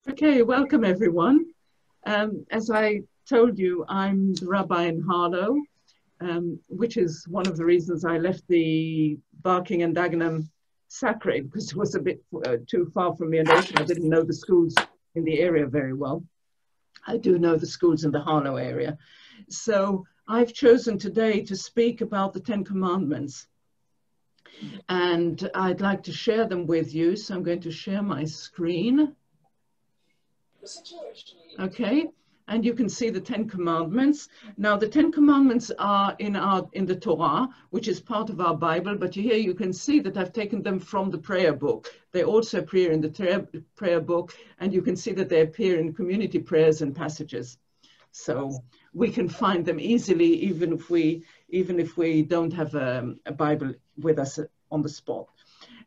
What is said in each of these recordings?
Okay, welcome everyone. As I told you, I'm the rabbi in Harlow, which is one of the reasons I left the Barking and Dagenham SACRE, because it was a bit too far from me, and also I didn't know the schools in the area very well. I do know the schools in the Harlow area. So I've chosen today to speak about the 10 Commandments. And I'd like to share them with you. So I'm going to share my screen. Okay, and you can see the 10 Commandments. Now, the 10 Commandments are in the Torah, which is part of our Bible, but here you can see that I've taken them from the prayer book. They also appear in the prayer book, and you can see that they appear in community prayers and passages. So we can find them easily, even if we don't have a Bible with us on the spot.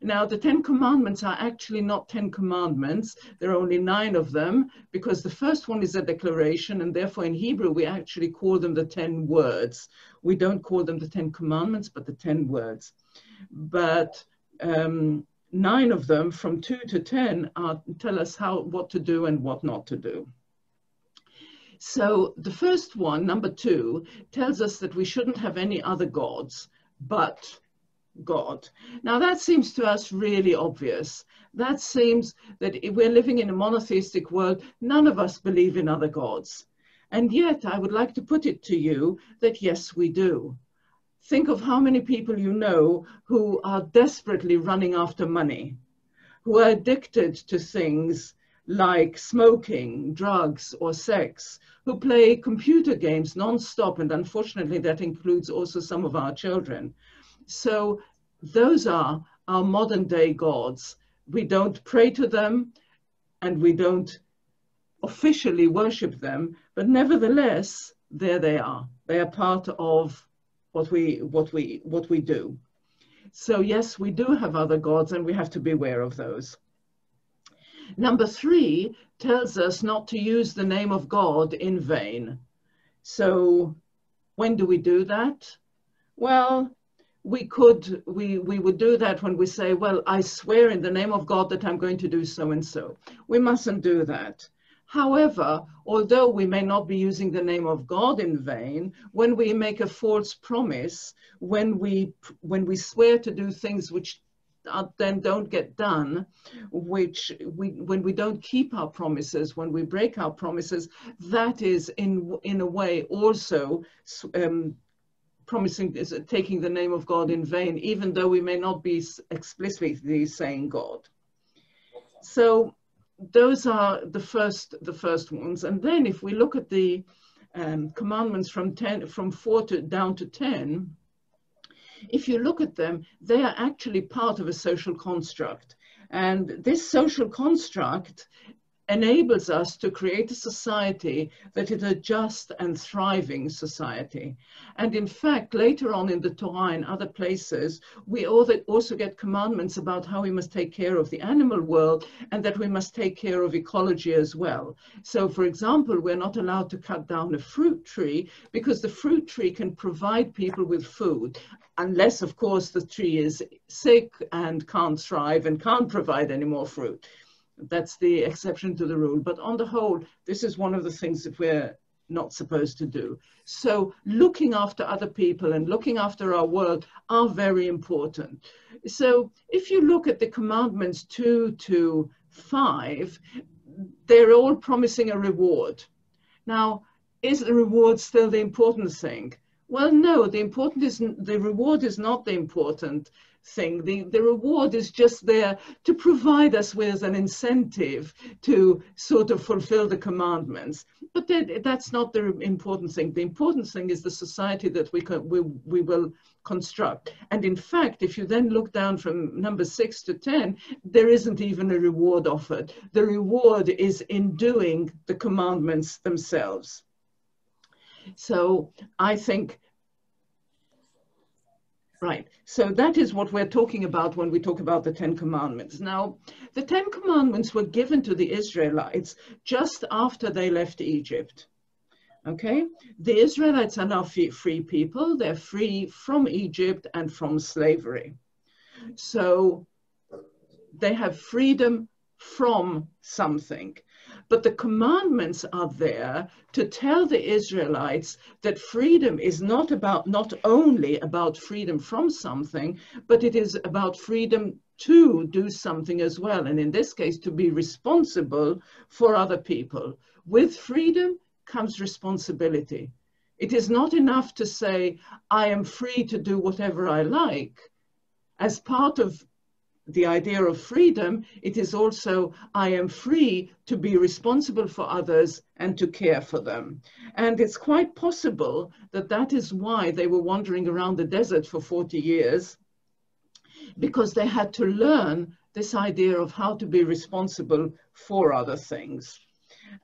Now, the 10 Commandments are actually not 10 commandments. There are only 9 of them, because the first one is a declaration, and therefore in Hebrew, we actually call them the 10 words. We don't call them the 10 Commandments, but the 10 words. But 9 of them, from 2 to 10, tell us what to do and what not to do. So the first one, number 2, tells us that we shouldn't have any other gods but God. Now that seems to us really obvious. That seems that if we're living in a monotheistic world, none of us believe in other gods. And yet I would like to put it to you that yes, we do. Think of how many people you know who are desperately running after money, who are addicted to things like smoking, drugs, or sex, who play computer games non-stop, and unfortunately that includes also some of our children. So those are our modern day gods. We don't pray to them and we don't officially worship them, but nevertheless, there they are. They are part of what we do. So yes, we do have other gods and we have to be aware of those. Number 3 tells us not to use the name of God in vain. So when do we do that? Well, we would do that when we say, well, I swear in the name of God that I'm going to do so and so. We mustn't do that. However, although we may not be using the name of God in vain, when we make a false promise, when we swear to do things which then don't get done, when we don't keep our promises, when we break our promises, that is in a way also promising is taking the name of God in vain, even though we may not be explicitly saying God. So those are the first ones. And then if we look at the commandments from 4 down to 10, if you look at them, they are actually part of a social construct. And this social construct enables us to create a society that is a just and thriving society. And in fact, later on in the Torah and other places, we also get commandments about how we must take care of the animal world and that we must take care of ecology as well. So for example, we're not allowed to cut down a fruit tree because the fruit tree can provide people with food, unless of course the tree is sick and can't thrive and can't provide any more fruit. That's the exception to the rule. But on the whole, this is one of the things that we're not supposed to do. So looking after other people and looking after our world are very important. So if you look at the commandments 2 to 5, they're all promising a reward. Now, is the reward still the important thing? Well, no, the reward is not the important thing. The reward is just there to provide us with an incentive to sort of fulfill the commandments. But that's not the important thing. The important thing is the society that we will construct. And in fact, if you then look down from number 6 to 10, there isn't even a reward offered. The reward is in doing the commandments themselves. So I think, right, so that is what we're talking about when we talk about the 10 Commandments. Now, the 10 Commandments were given to the Israelites just after they left Egypt. Okay, the Israelites are now free people. They're free from Egypt and from slavery. So they have freedom from something. But the commandments are there to tell the Israelites that freedom is not only about freedom from something, but it is about freedom to do something as well. And in this case, to be responsible for other people. With freedom comes responsibility. It is not enough to say, I am free to do whatever I like. As part of the idea of freedom, it is also, I am free to be responsible for others and to care for them. And it's quite possible that that is why they were wandering around the desert for 40 years, because they had to learn this idea of how to be responsible for other things.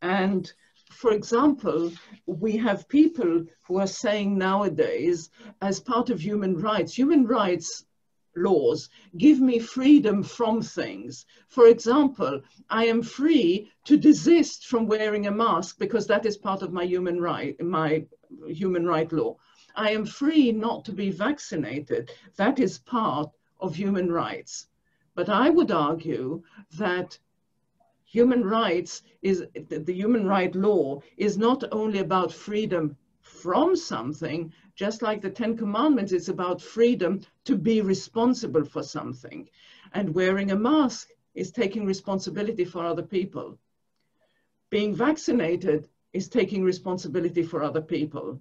And for example, we have people who are saying nowadays, as part of human rights laws give me freedom from things. For example, I am free to desist from wearing a mask because that is part of my human right law. I am free not to be vaccinated. That is part of human rights. But I would argue that human rights the human right law is not only about freedom from something, just like the 10 Commandments, it's about freedom to be responsible for something. And wearing a mask is taking responsibility for other people. Being vaccinated is taking responsibility for other people.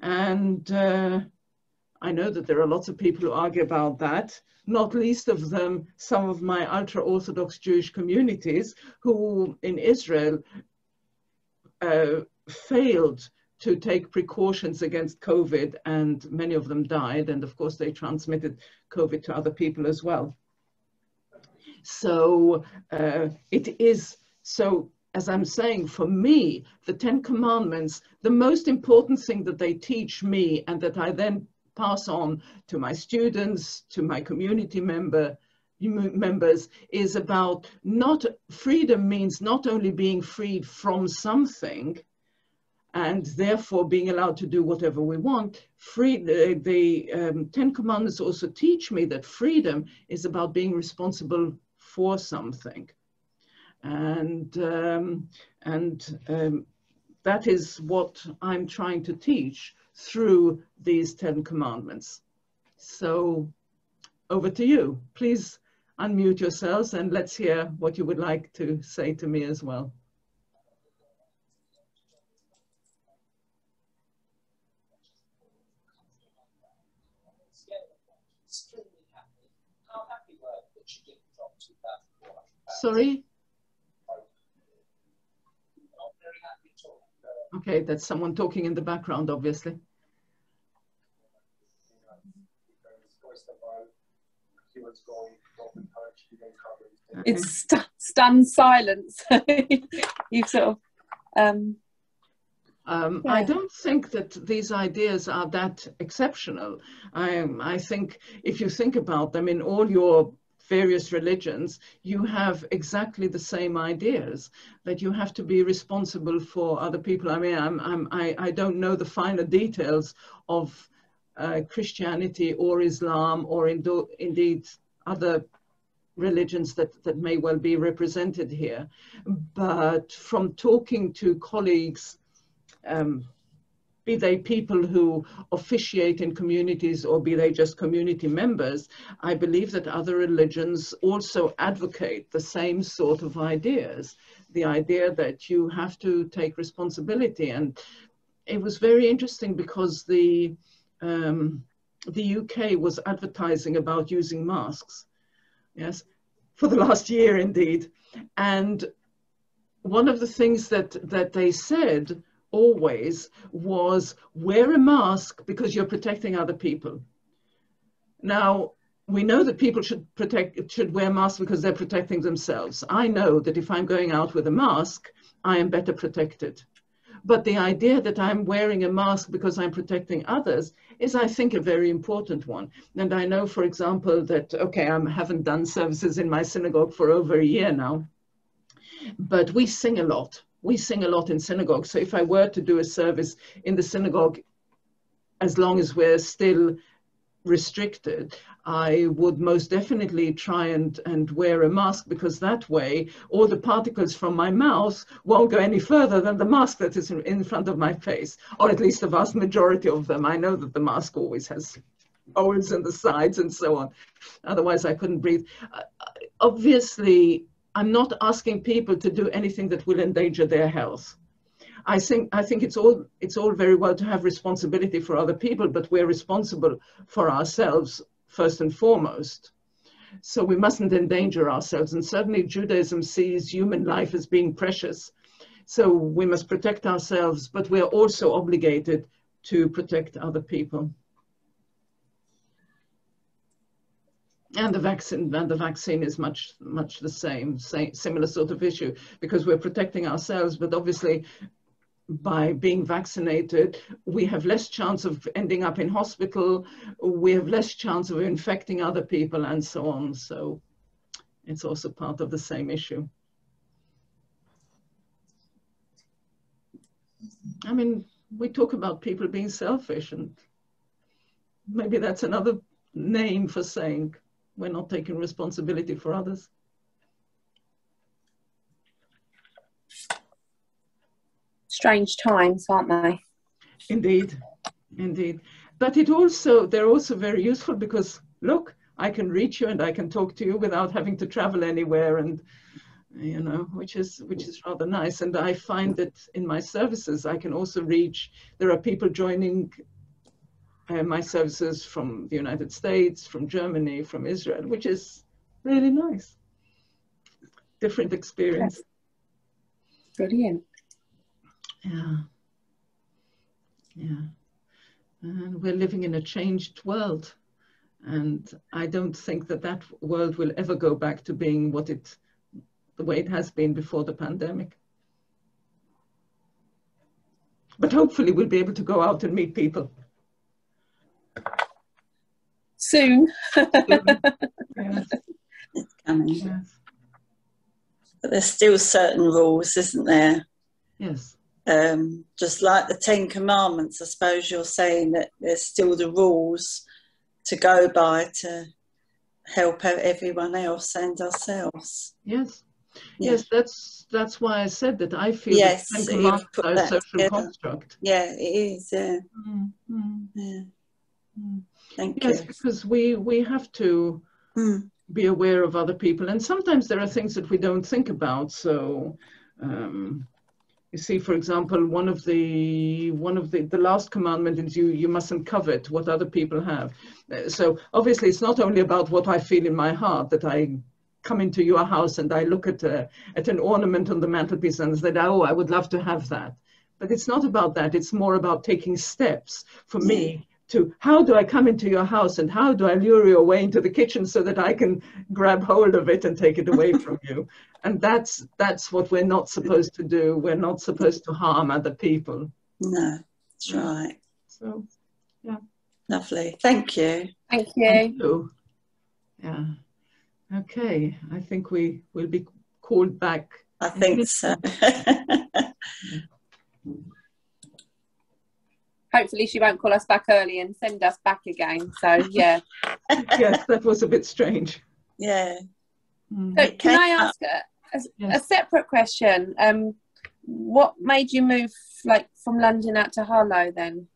And I know that there are lots of people who argue about that, not least of them some of my ultra-Orthodox Jewish communities who in Israel failed to take precautions against COVID, and many of them died, and of course they transmitted COVID to other people as well. So as I'm saying, for me, the 10 Commandments, the most important thing that they teach me and that I then pass on to my students, to my community members, is about freedom means not only being freed from something and therefore being allowed to do whatever we want. The 10 Commandments also teach me that freedom is about being responsible for something. And that is what I'm trying to teach through these 10 Commandments. So over to you. Please unmute yourselves and let's hear what you would like to say to me as well. Sorry? Okay, that's someone talking in the background, obviously. It's stunned silence. You've sort of... Yeah. I don't think that these ideas are that exceptional. I think if you think about them in all your various religions, you have exactly the same ideas, that you have to be responsible for other people. I mean, I don't know the finer details of Christianity or Islam or indeed other religions that may well be represented here. But from talking to colleagues, be they people who officiate in communities or be they just community members, I believe that other religions also advocate the same sort of ideas. The idea that you have to take responsibility. And it was very interesting because the UK was advertising about using masks, yes, for the last year indeed. And one of the things that they said always was, wear a mask because you're protecting other people. Now, we know that people should wear masks because they're protecting themselves. I know that if I'm going out with a mask, I am better protected. But the idea that I'm wearing a mask because I'm protecting others is, I think, a very important one. And I know, for example, that, okay, I haven't done services in my synagogue for over a year now, but we sing a lot. We sing a lot in synagogue. So if I were to do a service in the synagogue, as long as we're still restricted, I would most definitely try and wear a mask, because that way all the particles from my mouth won't go any further than the mask that is in front of my face, or at least the vast majority of them. I know that the mask always has holes in the sides and so on. Otherwise I couldn't breathe. Obviously, I'm not asking people to do anything that will endanger their health. I think it's all very well to have responsibility for other people, but we're responsible for ourselves first and foremost. So we mustn't endanger ourselves. And certainly Judaism sees human life as being precious. So we must protect ourselves, but we're also obligated to protect other people. And the vaccine is much the same, similar sort of issue, because we're protecting ourselves, but obviously by being vaccinated, we have less chance of ending up in hospital, we have less chance of infecting other people and so on. So it's also part of the same issue. I mean, we talk about people being selfish, and maybe that's another name for saying we're not taking responsibility for others. Strange times, aren't they? Indeed, indeed. But they're also very useful, because look, I can reach you and I can talk to you without having to travel anywhere, and you know, which is rather nice. And I find that in my services I can also reach, there are people joining my services from the United States, from Germany, from Israel, which is really nice. Different experience. Brilliant. Yeah. Yeah. And we're living in a changed world. And I don't think that world will ever go back to being the way it has been before the pandemic. But hopefully we'll be able to go out and meet people. Soon. Yes. It's coming. Yes. But there's still certain rules, isn't there? Yes. Just like the 10 Commandments, I suppose you're saying that there's still the rules to go by to help out everyone else and ourselves. Yes. Yeah. Yes, that's why I said that I feel yes, that 10 Commandments are a social together. construct. Yeah, it is. Yeah. Mm-hmm. Yeah. Mm. Thank Yes, you. because we have to be aware of other people, and sometimes there are things that we don't think about. So you see, for example, one of the last commandment is you mustn't covet what other people have. So obviously it's not only about what I feel in my heart, that I come into your house and I look at an ornament on the mantelpiece and say, oh, I would love to have that. But it's not about that. It's more about taking steps for me to, how do I come into your house and how do I lure you away into the kitchen so that I can grab hold of it and take it away from you? And that's what we're not supposed to do. We're not supposed to harm other people. No, that's right. So, yeah. Lovely. Thank you. Thank you. Thank you. Yeah. Okay. I think we will be called back. I think so. Hopefully she won't call us back early and send us back again. So, yeah. Yes, that was a bit strange. Yeah. So can I ask a separate question? What made you move from London out to Harlow then?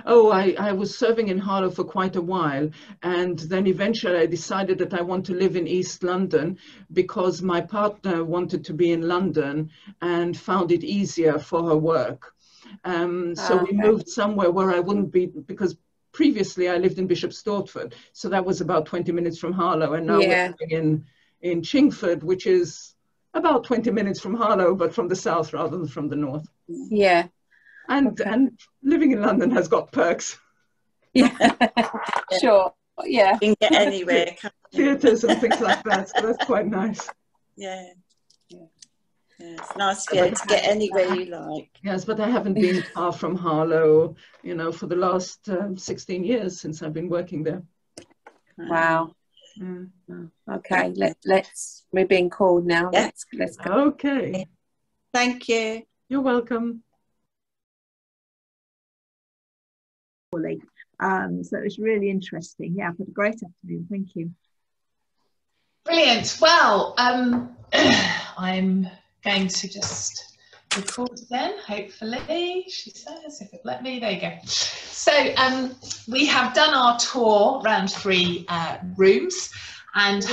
Oh, I was serving in Harlow for quite a while, and then eventually I decided that I want to live in East London because my partner wanted to be in London and found it easier for her work. So we moved somewhere where I wouldn't be, because previously I lived in Bishop Stortford, so that was about 20 minutes from Harlow, and now we're living in Chingford, which is about 20 minutes from Harlow, but from the south rather than from the north. Yeah. And living in London has got perks. Yeah, sure. Yeah. You can get anywhere. Theatres and things like that, so that's quite nice. Yeah. It's nice to be able to get anywhere you like. Yes, but I haven't been far from Harlow, for the last 16 years since I've been working there. Wow. Okay, we're being called now. Yeah. Let's go. Okay. Thank you. You're welcome. So it was really interesting. Yeah, I've had a great afternoon. Thank you. Brilliant. Well, I'm going to just record again, hopefully. She says, if it let me, there you go. So we have done our tour around 3 rooms, and